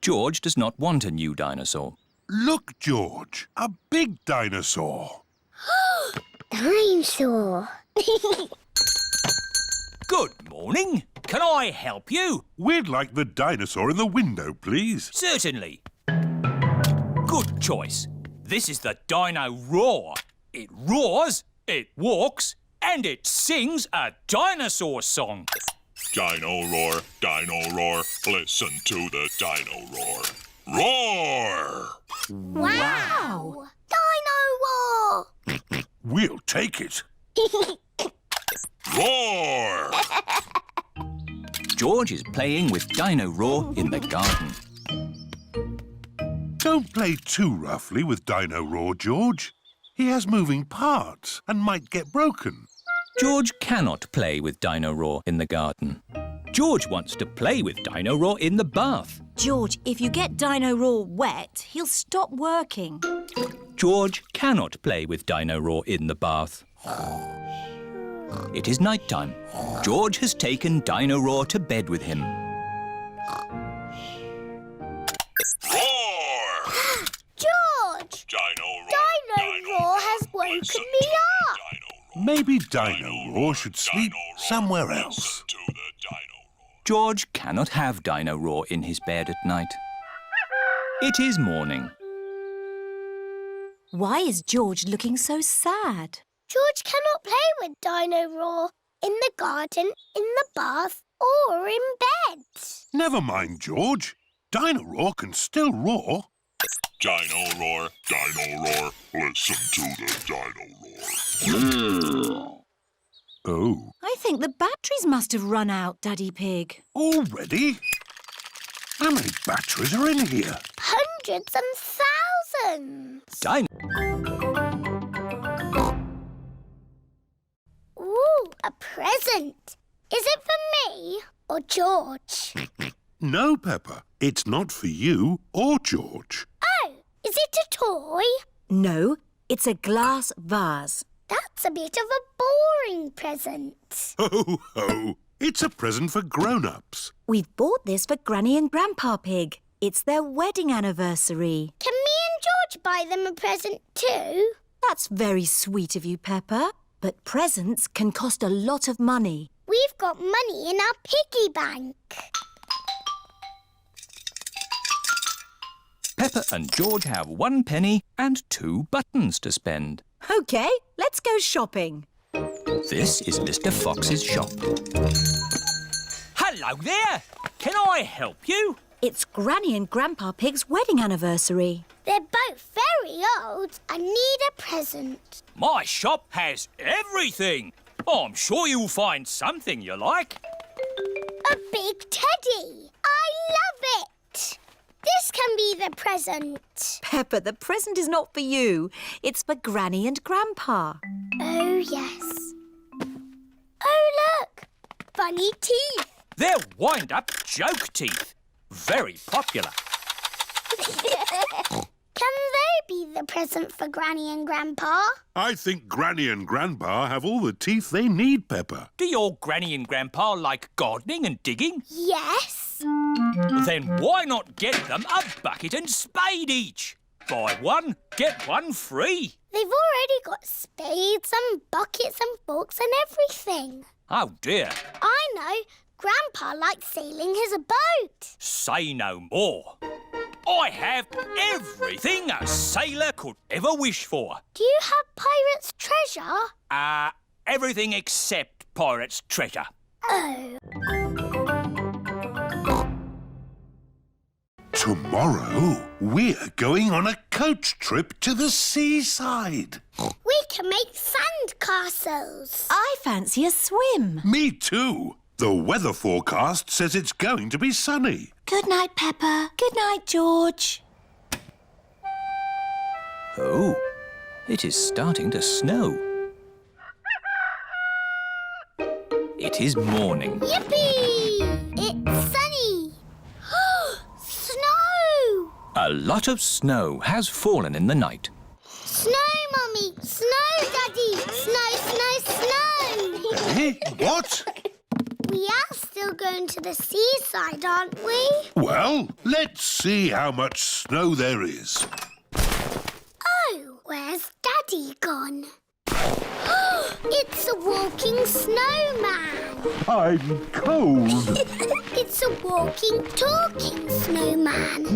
George does not want a new dinosaur. Look, George, a big dinosaur. Dinosaur. Good morning. Can I help you? We'd like the dinosaur in the window, please. Certainly. Good choice. This is the Dino Roar. It roars, it walks, and it sings a dinosaur song. Dino roar, listen to the dino roar. Roar! Wow! Dino Roar! We'll take it. Roar! George is playing with Dino Roar in the garden. Don't play too roughly with Dino Roar, George. He has moving parts and might get broken. George cannot play with Dino Roar in the garden. George wants to play with Dino Roar in the bath. George, if you get Dino Roar wet, he'll stop working. George cannot play with Dino Roar in the bath. It is night time. George has taken Dino Roar to bed with him. Roar! George! Dino Roar has woken me up. Maybe Dino Roar should sleep somewhere else. To the dino roar. George cannot have Dino Roar in his bed at night. It is morning. Why is George looking so sad? George cannot play with Dino Roar in the garden, in the bath, or in bed. Never mind, George. Dino Roar can still roar. Dino roar, listen to the dino roar. Oh, I think the batteries must have run out, Daddy Pig. already? How many batteries are in here? Hundreds and thousands. Dino... Ooh, a present. Is it for me or George? No, Peppa. It's not for you or George. Oh, is it a toy? No, it's a glass vase. That's a bit of a boring present. Ho, ho! It's a present for grown-ups. We've bought this for Granny and Grandpa Pig. It's their wedding anniversary. Can me and George buy them a present too? That's very sweet of you, Peppa. But presents can cost a lot of money. We've got money in our piggy bank. Peppa and George have 1 penny and 2 buttons to spend. OK, let's go shopping. This is Mr. Fox's shop. Hello there. Can I help you? It's Granny and Grandpa Pig's wedding anniversary. They're both very old and need a present. My shop has everything. I'm sure you'll find something you like. A big teddy. I love it. This can be the present. Peppa, the present is not for you. It's for Granny and Grandpa. Oh, yes. Oh, look. Funny teeth. They're wind-up joke teeth. Very popular. Can they be the present for Granny and Grandpa? I think Granny and Grandpa have all the teeth they need, Peppa. Do your Granny and Grandpa like gardening and digging? Yes. Then why not get them a bucket and spade each? Buy one, get one free. They've already got spades and buckets and forks and everything. Oh, dear. I know. Grandpa likes sailing his boat. Say no more. I have everything a sailor could ever wish for. Do you have pirate's treasure? Everything except pirate's treasure. Oh. Tomorrow, we're going on a coach trip to the seaside. We can make sand castles. I fancy a swim. Me too. The weather forecast says it's going to be sunny. Good night, Peppa. Good night, George. Oh, it is starting to snow. It is morning. Yippee! It's sunny. Snow! A lot of snow has fallen in the night. Snow, Mummy! Snow, Daddy! Snow, snow, snow! Eh? What? We We are still going to the seaside, aren't we? Well, let's see how much snow there is. Oh, where's Daddy gone? It's a walking snowman. I'm cold. It's a walking, talking snowman.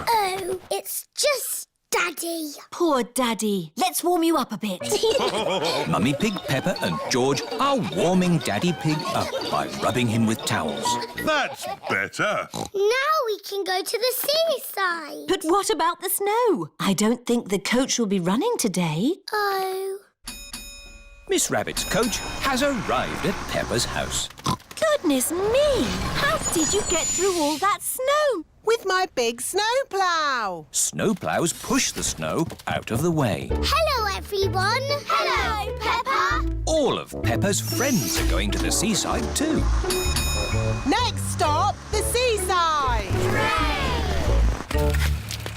Oh, it's just Daddy. Poor Daddy. Let's warm you up a bit. Mummy Pig, Peppa and George are warming Daddy Pig up by rubbing him with towels. That's better. Now we can go to the seaside. But what about the snow? I don't think the coach will be running today. Oh. Miss Rabbit's coach has arrived at Peppa's house. Goodness me! How did you get through all that snow? With my big snowplow. Snowplows push the snow out of the way. Hello, everyone. Hello, Peppa. All of Peppa's friends are going to the seaside too. Next stop, the seaside.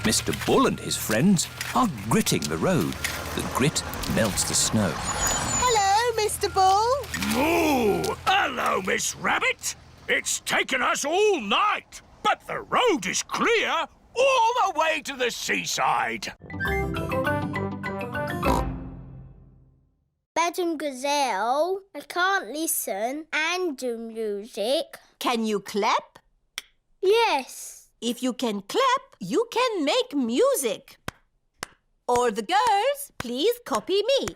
Mr. Bull and his friends are gritting the road. The grit melts the snow. Hello, Mr. Bull. Moo! Hello, Miss Rabbit. It's taken us all night, but the road is clear all the way to the seaside. Madam Gazelle, I can't listen and do music. Can you clap? Yes. If you can clap, you can make music. Or the girls, please copy me.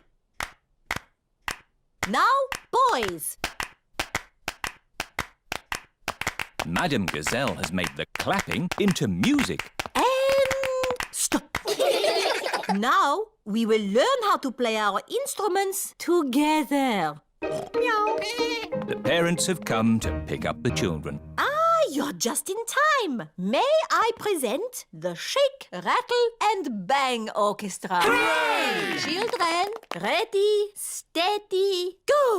Now, boys. Madam Gazelle has made the clapping into music. And stop. Now, we will learn how to play our instruments together. Meow. The parents have come to pick up the children. You're just in time. May I present the Shake, Rattle and Bang Orchestra? Hooray! Children, ready, steady, go!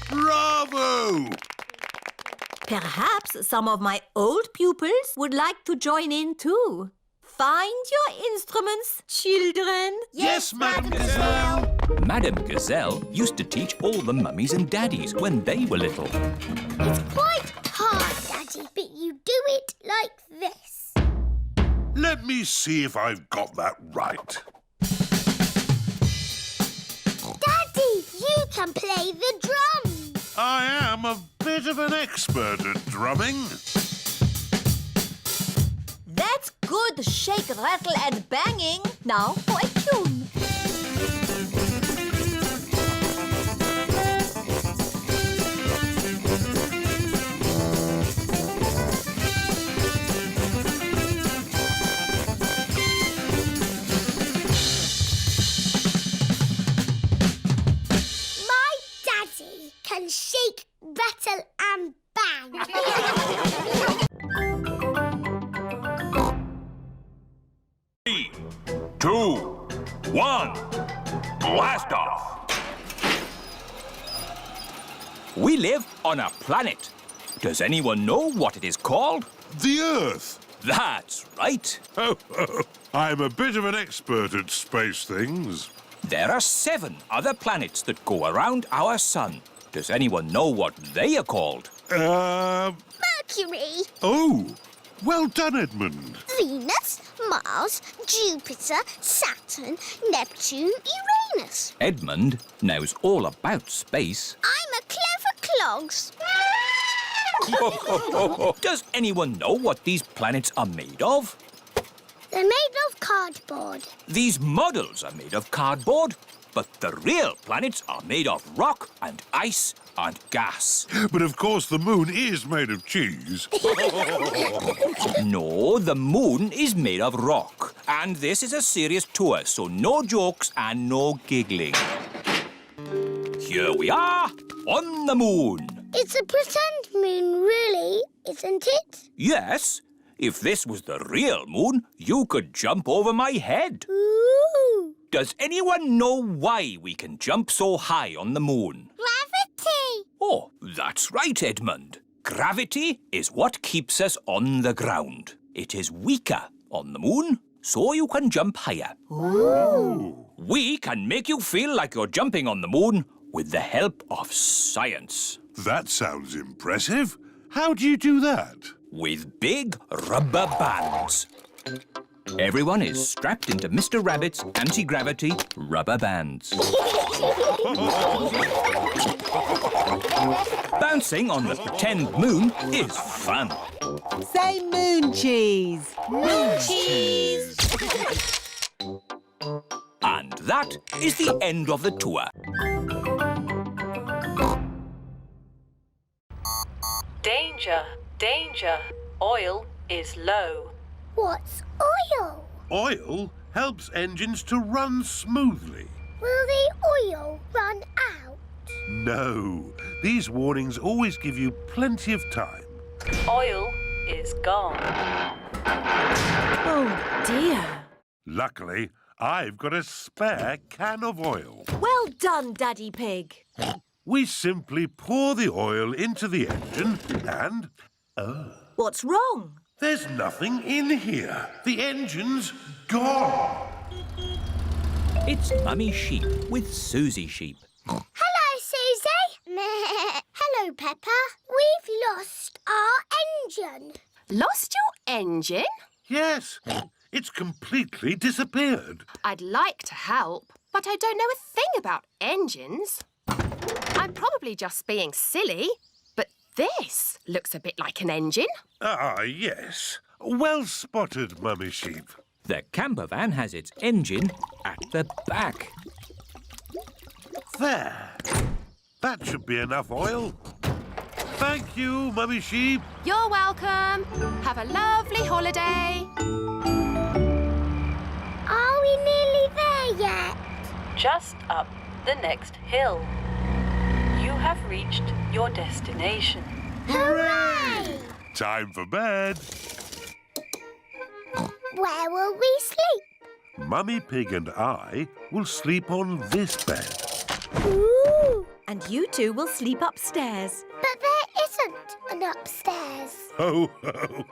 Bravo! Perhaps some of my old pupils would like to join in too. Find your instruments, children. Yes, Madam Gazelle. Madam Gazelle used to teach all the mummies and daddies when they were little. It's quite hard, Daddy, but you do it like this. Let me see if I've got that right. Daddy, you can play the drums. I am a bit of an expert at drumming. That's good shake, rattle and banging. Now for a tune. My Daddy can shake, rattle and bang. 3, 2, 1, blast off! We live on a planet. Does anyone know what it is called? The Earth. That's right. I'm a bit of an expert at space things. There are 7 other planets that go around our sun. Does anyone know what they are called? Mercury, Oh, well done, Edmund. Venus, Mars, Jupiter, Saturn, Neptune, Uranus. Edmund knows all about space. I'm a clever clogs. Does anyone know what these planets are made of? They're made of cardboard. These models are made of cardboard, but the real planets are made of rock and ice and gas. But of course the moon is made of cheese. No, the moon is made of rock. And this is a serious tour, so no jokes and no giggling. Here we are, on the moon. It's a pretend moon, really, isn't it? Yes, if this was the real moon, you could jump over my head. Ooh! Does anyone know why we can jump so high on the moon? Gravity! Oh, that's right, Edmund. Gravity is what keeps us on the ground. It is weaker on the moon, so you can jump higher. Ooh. We can make you feel like you're jumping on the moon with the help of science. That sounds impressive. How do you do that? With big rubber bands. Everyone is strapped into Mr. Rabbit's anti-gravity rubber bands. Bouncing on the pretend moon is fun. Say moon cheese. Moon cheese. And that is the end of the tour. Danger, danger. Oil is low. What's oil? Oil helps engines to run smoothly. Will the oil run out? No, these warnings always give you plenty of time. Oil is gone. Oh, dear. Luckily, I've got a spare can of oil. Well done, Daddy Pig. We simply pour the oil into the engine and... What's wrong? there's nothing in here. The engine's gone. It's Mummy Sheep with Susie Sheep. Hello, Susie. Hello, Peppa. We've lost our engine. Lost your engine? Yes, it's completely disappeared. I'd like to help, but I don't know a thing about engines. I'm probably just being silly, but this looks a bit like an engine. Ah, yes. Well spotted, Mummy Sheep. The camper van has its engine at the back. There. That should be enough oil. Thank you, Mummy Sheep. You're welcome. Have a lovely holiday. Are we nearly there yet? Just up the next hill. You have reached your destination. Hooray! Time for bed. Where will we sleep? Mummy Pig and I will sleep on this bed. Ooh! And you two will sleep upstairs. But there isn't an upstairs. Ho, ho.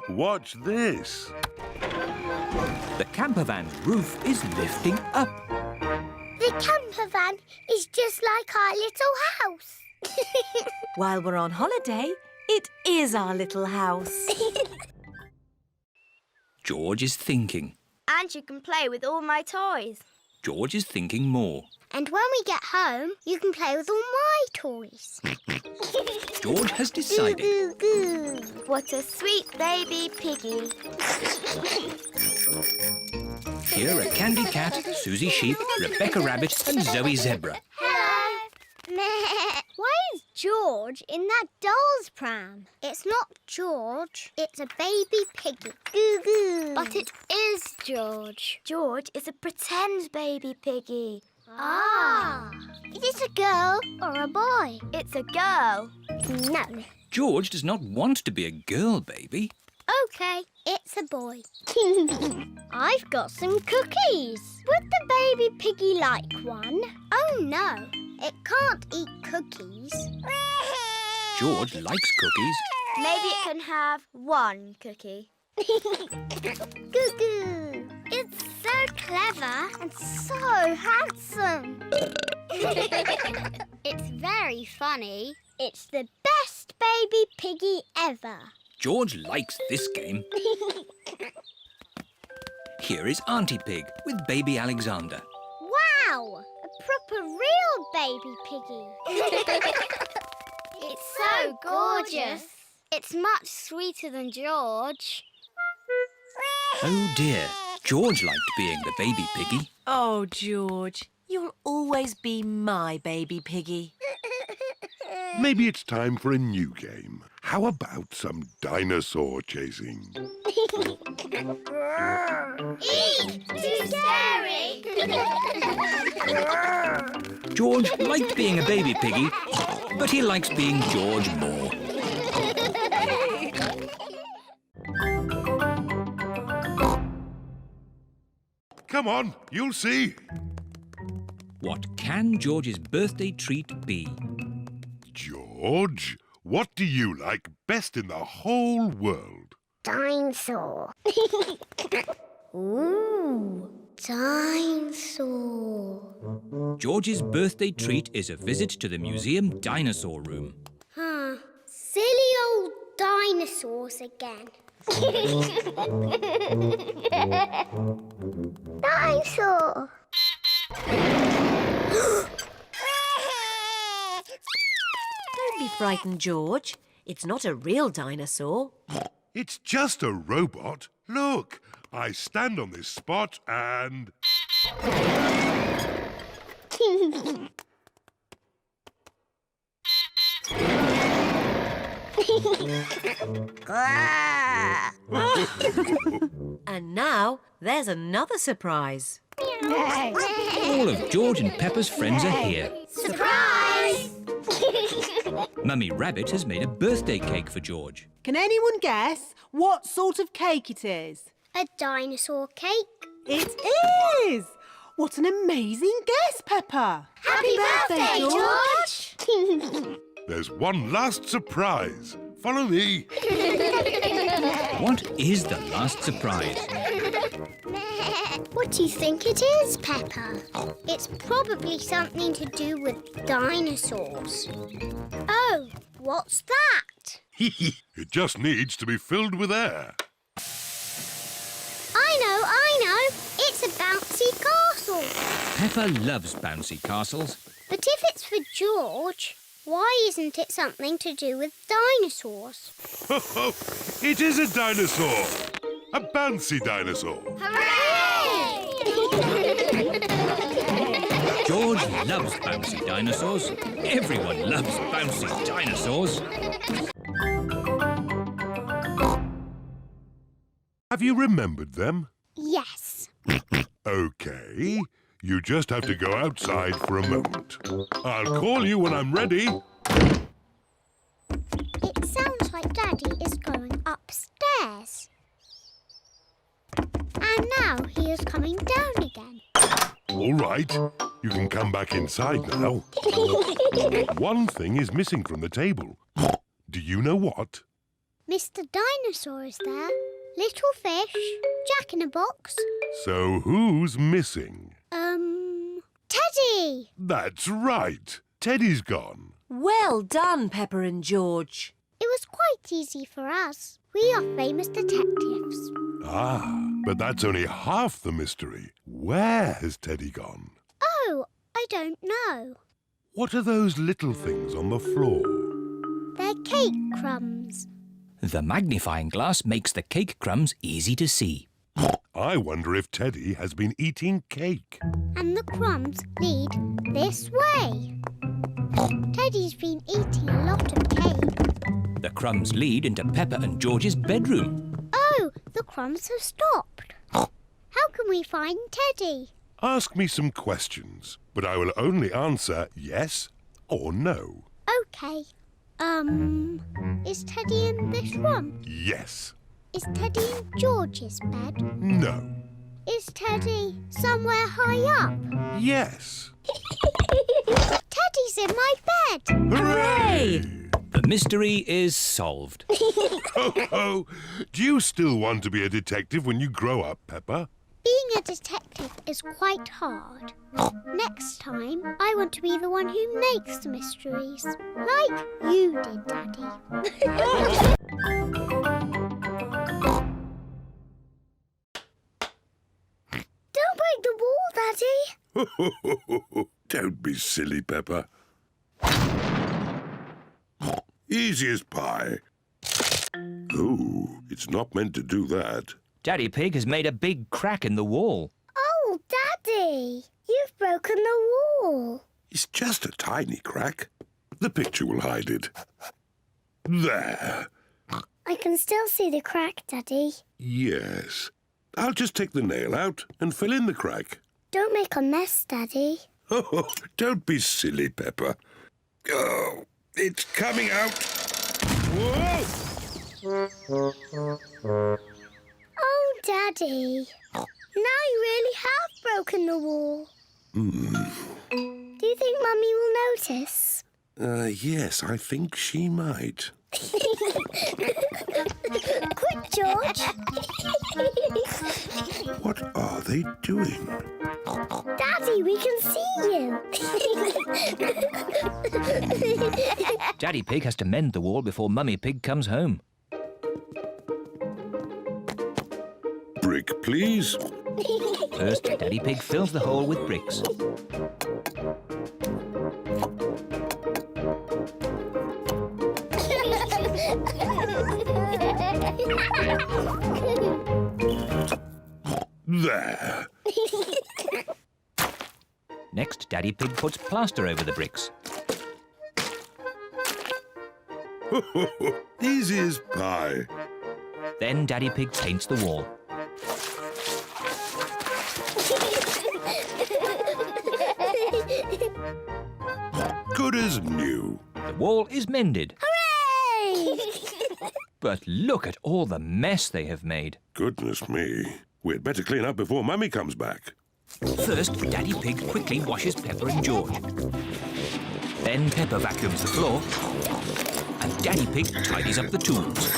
Watch this. The camper van's roof is lifting up. The camper van is just like our little house. While we're on holiday, it is our little house. George is thinking. And you can play with all my toys. George is thinking more. And when we get home, you can play with all my toys. George has decided. Goo, goo, goo. What a sweet baby piggy. Here are Candy Cat, Susie Sheep, Rebecca Rabbit and Zoe Zebra. Hello. Why is George in that doll's pram? It's not George. It's a baby piggy. Goo goo. But it is George. George is a pretend baby piggy. Ah. Is it a girl or a boy? It's a girl. No. George does not want to be a girl baby. OK, it's a boy. I've got some cookies. Would the baby piggy like one? Oh, no. It can't eat cookies. George likes cookies. Maybe it can have one cookie. Goo-goo. It's so clever and so handsome. It's very funny. It's the best baby piggy ever. George likes this game. Here is Auntie Pig with baby Alexander. Wow! A proper real baby piggy. It's so gorgeous. It's much sweeter than George. Oh dear, George liked being the baby piggy. Oh, George, you'll always be my baby piggy. Maybe it's time for a new game. How about some dinosaur chasing? Eek! Too scary! George liked being a baby piggy, but he likes being George more. Come on, you'll see. What can George's birthday treat be? George, what do you like best in the whole world? Dinosaur. Ooh, dinosaur. George's birthday treat is a visit to the museum dinosaur room. Silly old dinosaurs again. Dinosaur. Don't be frightened, George. It's not a real dinosaur. It's just a robot. Look, I stand on this spot and... And now there's another surprise. All of George and Peppa's friends are here. Surprise! Mummy Rabbit has made a birthday cake for George. Can anyone guess what sort of cake it is? A dinosaur cake. It is! What an amazing guess, Peppa! Happy birthday, George! There's one last surprise. Follow me. What is the last surprise? What do you think it is, Peppa? It's probably something to do with dinosaurs. Oh, what's that? It just needs to be filled with air. I know. It's a bouncy castle. Peppa loves bouncy castles. But if it's for George, why isn't it something to do with dinosaurs? It is a dinosaur. A bouncy dinosaur. Hooray! George loves bouncy dinosaurs. Everyone loves bouncy dinosaurs. Have you remembered them? Yes. OK. You just have to go outside for a moment. I'll call you when I'm ready. It sounds like Daddy is going upstairs. And now he is coming down again. All right. You can come back inside now. One thing is missing from the table. Do you know what? Mr. Dinosaur is there. Little Fish, Jack in a Box. So who's missing? Teddy! That's right. Teddy's gone. Well done, Peppa and George. It was quite easy for us. We are famous detectives. Ah, but that's only half the mystery. Where has Teddy gone? Oh, I don't know. What are those little things on the floor? They're cake crumbs. The magnifying glass makes the cake crumbs easy to see. I wonder if Teddy has been eating cake. And the crumbs lead this way. Teddy's been eating a lot of cake. The crumbs lead into Peppa and George's bedroom. Oh, the crumbs have stopped. How can we find Teddy? Ask me some questions, but I will only answer yes or no. OK. Is Teddy in this room? Yes. Is Teddy in George's bed? No. Is Teddy somewhere high up? Yes. Teddy's in my bed! Hooray! The mystery is solved. Oh, do you still want to be a detective when you grow up, Peppa? Being a detective is quite hard. Next time, I want to be the one who makes the mysteries. Like you did, Daddy. Don't break the wall, Daddy. Don't be silly, Peppa. Easy as pie. Oh, it's not meant to do that. Daddy Pig has made a big crack in the wall. Oh, Daddy, you've broken the wall. It's just a tiny crack. The picture will hide it. There. I can still see the crack, Daddy. Yes. I'll just take the nail out and fill in the crack. Don't make a mess, Daddy. Oh, don't be silly, Peppa. Oh, it's coming out. Whoa! Oh, Daddy. Now you really have broken the wall. Do you think Mummy will notice? Yes, I think she might. Quick, George. What are they doing? Daddy, we can see you. Daddy Pig has to mend the wall before Mummy Pig comes home. Brick, please. First, Daddy Pig fills the hole with bricks. There. Next, Daddy Pig puts plaster over the bricks. Easy as pie. Then Daddy Pig paints the wall. Good as new. The wall is mended. Hooray! But look at all the mess they have made. Goodness me. We'd better clean up before Mummy comes back. First, Daddy Pig quickly washes Peppa and George. Then Peppa vacuums the floor. And Daddy Pig tidies up the tools.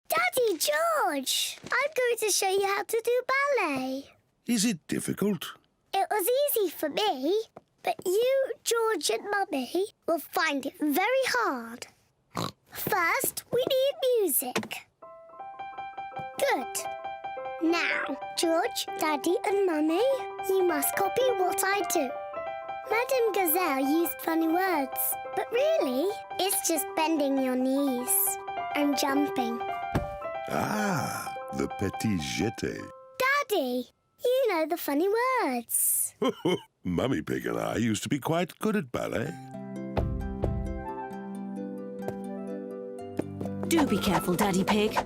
Daddy, George, I'm going to show you how to do ballet. Is it difficult? It was easy for me, but you, George and Mummy will find it very hard. First, we need music. Good. Now, George, Daddy and Mummy, you must copy what I do. Madame Gazelle used funny words, but really, it's just bending your knees and jumping. Ah, the petit jeté. Daddy, you know the funny words. Mummy Pig and I used to be quite good at ballet. Do be careful, Daddy Pig.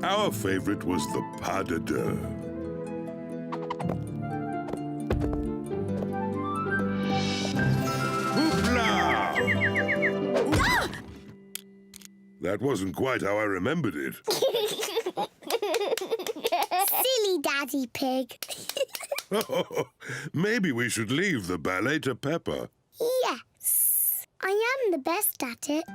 Our favourite was the pas de deux. Hoopla! That wasn't quite how I remembered it. Silly Daddy Pig. Maybe we should leave the ballet to Peppa. Yes, I am the best at it.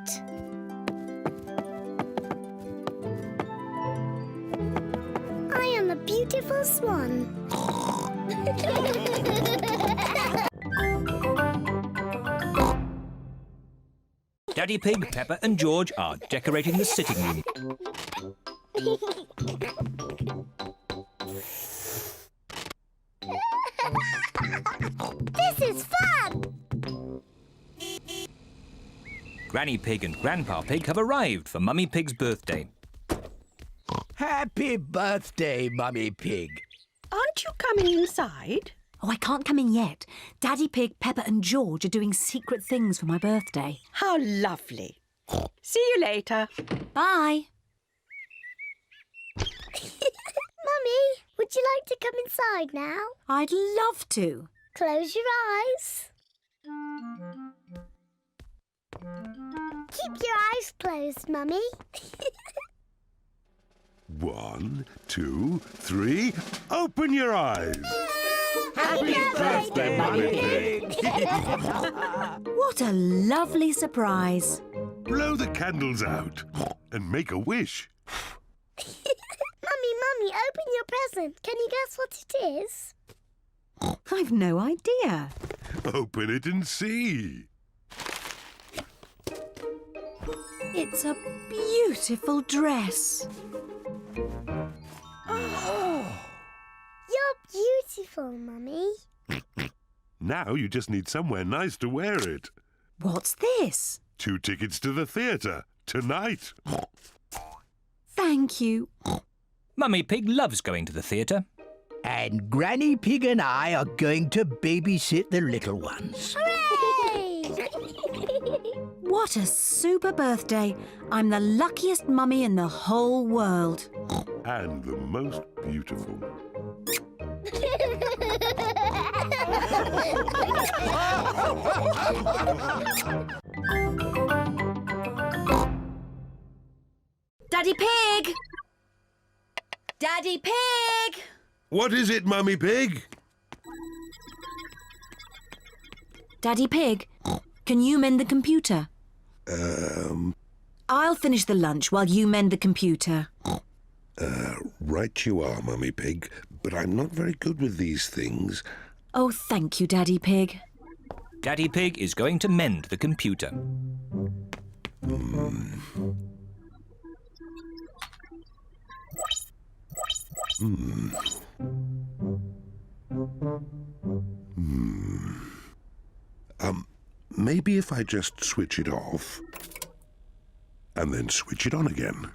I am a beautiful swan. Daddy Pig, Peppa and George are decorating the sitting room. This is fun! Granny Pig and Grandpa Pig have arrived for Mummy Pig's birthday. Happy birthday, Mummy Pig. Aren't you coming inside? Oh, I can't come in yet. Daddy Pig, Peppa and George are doing secret things for my birthday. How lovely. See you later. Bye. Mummy, would you like to come inside now? I'd love to. Close your eyes. Keep your eyes closed, Mummy. 1, 2, 3. Open your eyes. Happy birthday, Mummy Pig. What a lovely surprise. Blow the candles out and make a wish. Mummy, open your present. Can you guess what it is? I've no idea. Open it and see. It's a beautiful dress. You're beautiful, Mummy. Now you just need somewhere nice to wear it. What's this? 2 tickets to the theatre tonight. Thank you. Mummy Pig loves going to the theatre. And Granny Pig and I are going to babysit the little ones. Hooray! What a super birthday. I'm the luckiest mummy in the whole world. And the most beautiful. Daddy Pig! Daddy Pig! What is it, Mummy Pig? Daddy Pig, can you mend the computer? I'll finish the lunch while you mend the computer. Right you are, Mummy Pig, but I'm not very good with these things. Oh, thank you, Daddy Pig. Daddy Pig is going to mend the computer. Maybe if I just switch it off and then switch it on again.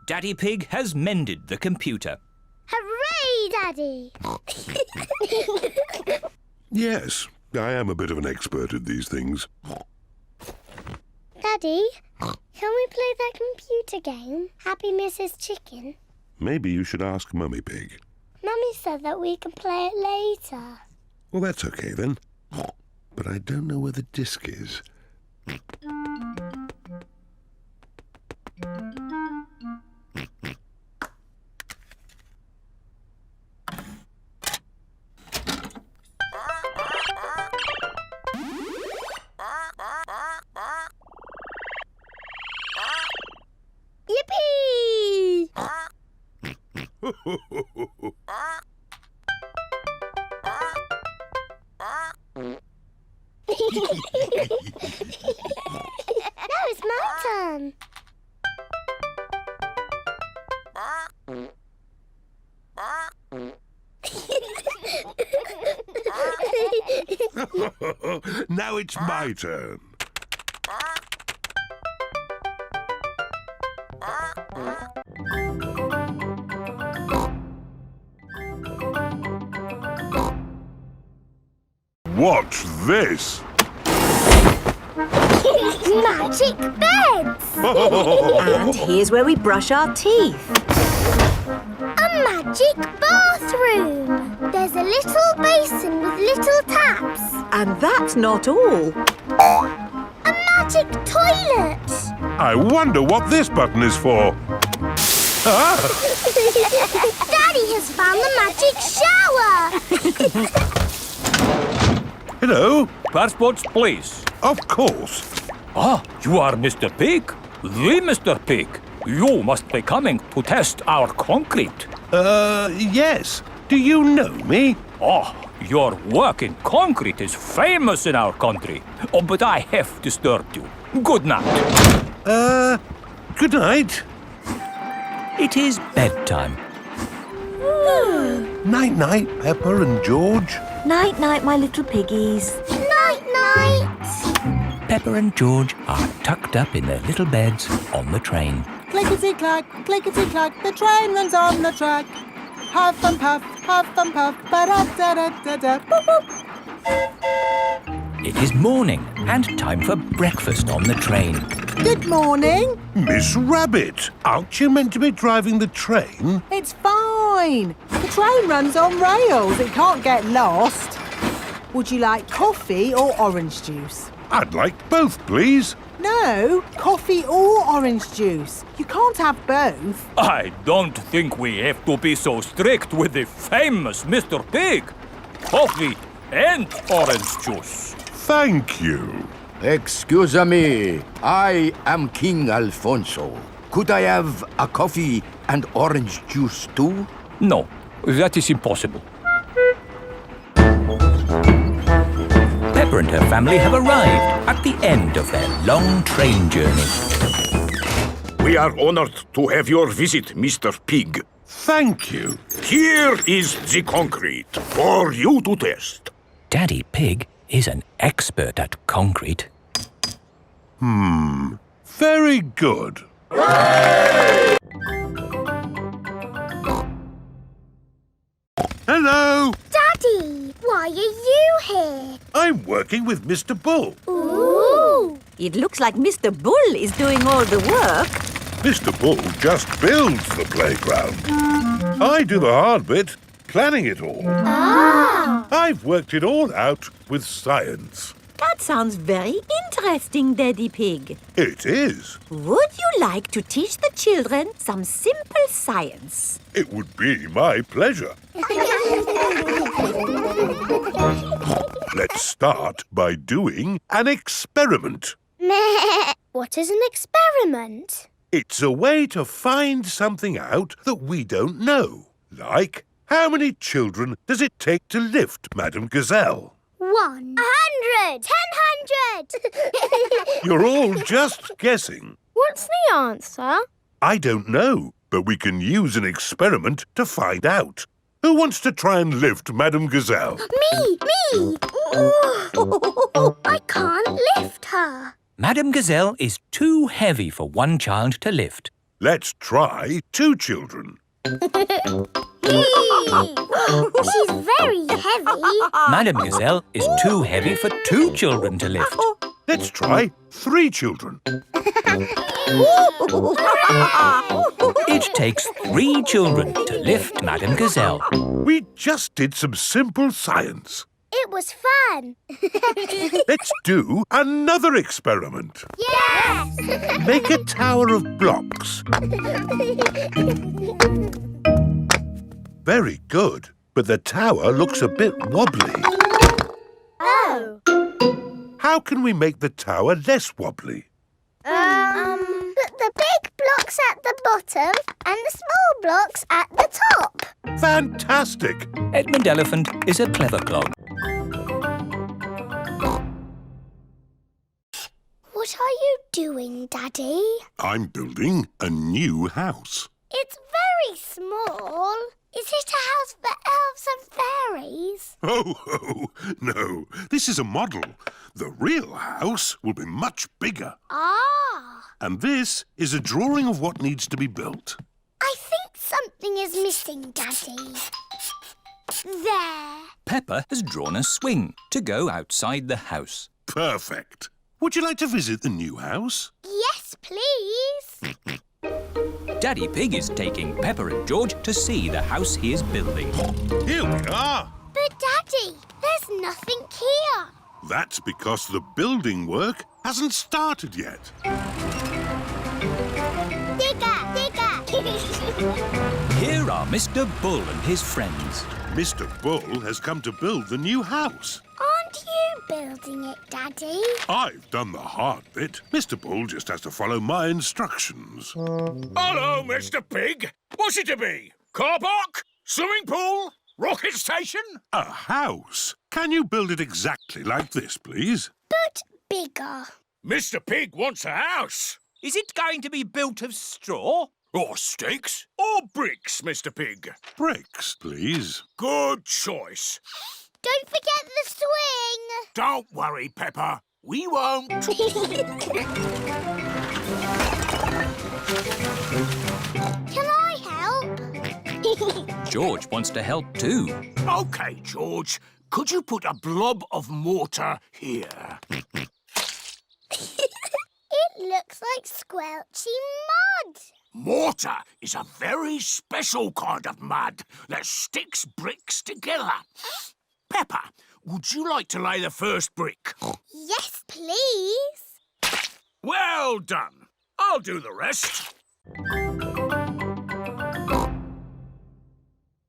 Daddy Pig has mended the computer. Hooray, Daddy! Yes, I am a bit of an expert at these things. Daddy, can we play that computer game? Happy Mrs. Chicken? Maybe you should ask Mummy Pig. Mummy said that we can play it later. Well, that's okay then. But I don't know where the disc is. Yippee! Now it's my turn. Now it's my turn. Watch this. Magic beds! And here's where we brush our teeth. A magic bathroom! There's a little basin with little taps. And that's not all. A magic toilet! I wonder what this button is for. Daddy has found the magic shower! Hello? Passports, please. Of course. Ah, you are Mr. Pig? The Mr. Pig. You must be coming to test our concrete. Yes. Do you know me? Oh, your work in concrete is famous in our country. Oh, but I have disturbed you. Good night. Good night. It is bedtime. Night-night, Peppa and George. Night-night, my little piggies. Night-night! Peppa and George are tucked up in their little beds on the train. Clickety-clack, clickety-clack, the train runs on the track. Huff and puff, ba-da-da-da-da, boop, boop. It is morning and time for breakfast on the train. Good morning. Miss Rabbit, aren't you meant to be driving the train? It's fine. The train runs on rails. It can't get lost. Would you like coffee or orange juice? I'd like both, please. No, coffee or orange juice. You can't have both. I don't think we have to be so strict with the famous Mr. Pig. Coffee and orange juice. Thank you. Excuse me, I am King Alfonso. Could I have a coffee and orange juice too? No, that is impossible. Peppa and her family have arrived at the end of their long train journey. We are honored to have your visit, Mr. Pig. Thank you. Here is the concrete for you to test. Daddy Pig is an expert at concrete. Very good. Hello. Daddy, why are you here? I'm working with Mr. Bull. Ooh! It looks like Mr. Bull is doing all the work. Mr. Bull just builds the playground. I do the hard bit, planning it all. Ah! I've worked it all out with science. That sounds very interesting, Daddy Pig. It is. Would you like to teach the children some simple science? It would be my pleasure. Let's start by doing an experiment. What is an experiment? It's a way to find something out that we don't know. Like, how many children does it take to lift Madame Gazelle? 100. 1000. You're all just guessing. What's the answer? I don't know, but we can use an experiment to find out. Who wants to try and lift Madame Gazelle? Me! I can't lift her. Madame Gazelle is too heavy for one child to lift. Let's try 2 children. She's very heavy. Madame Gazelle is too heavy for 2 children to lift. Let's try 3 children. It takes 3 children to lift Madame Gazelle. We just did some simple science. It was fun. Let's do another experiment. Yes! Make a tower of blocks. Very good, but the tower looks a bit wobbly. Oh. How can we make the tower less wobbly? Put the big blocks at the bottom and the small blocks at the top. Fantastic! Edmund Elephant is a clever clog. What are you doing, Daddy? I'm building a new house. It's very small. Is it a house for elves and fairies? Oh, no. This is a model. The real house will be much bigger. Ah. And this is a drawing of what needs to be built. I think something is missing, Daddy. There. Peppa has drawn a swing to go outside the house. Perfect. Would you like to visit the new house? Yes, please. Daddy Pig is taking Peppa and George to see the house he is building. Here we are. But, Daddy, there's nothing here. That's because the building work hasn't started yet. Digger! Here are Mr. Bull and his friends. Mr. Bull has come to build the new house. Aren't you building it, Daddy? I've done the hard bit. Mr. Bull just has to follow my instructions. Hello, Mr. Pig. What's it to be? Car park? Swimming pool? Rocket station? A house? Can you build it exactly like this, please? But bigger. Mr. Pig wants a house. Is it going to be built of straw? Or sticks? Or bricks, Mr. Pig? Bricks, please. Good choice. Don't forget the swing. Don't worry, Peppa. We won't. Can I help? George wants to help too. OK, George. Could you put a blob of mortar here? It looks like squelchy mud. Mortar is a very special kind of mud that sticks bricks together. Peppa, would you like to lay the first brick? Yes, please. Well done. I'll do the rest.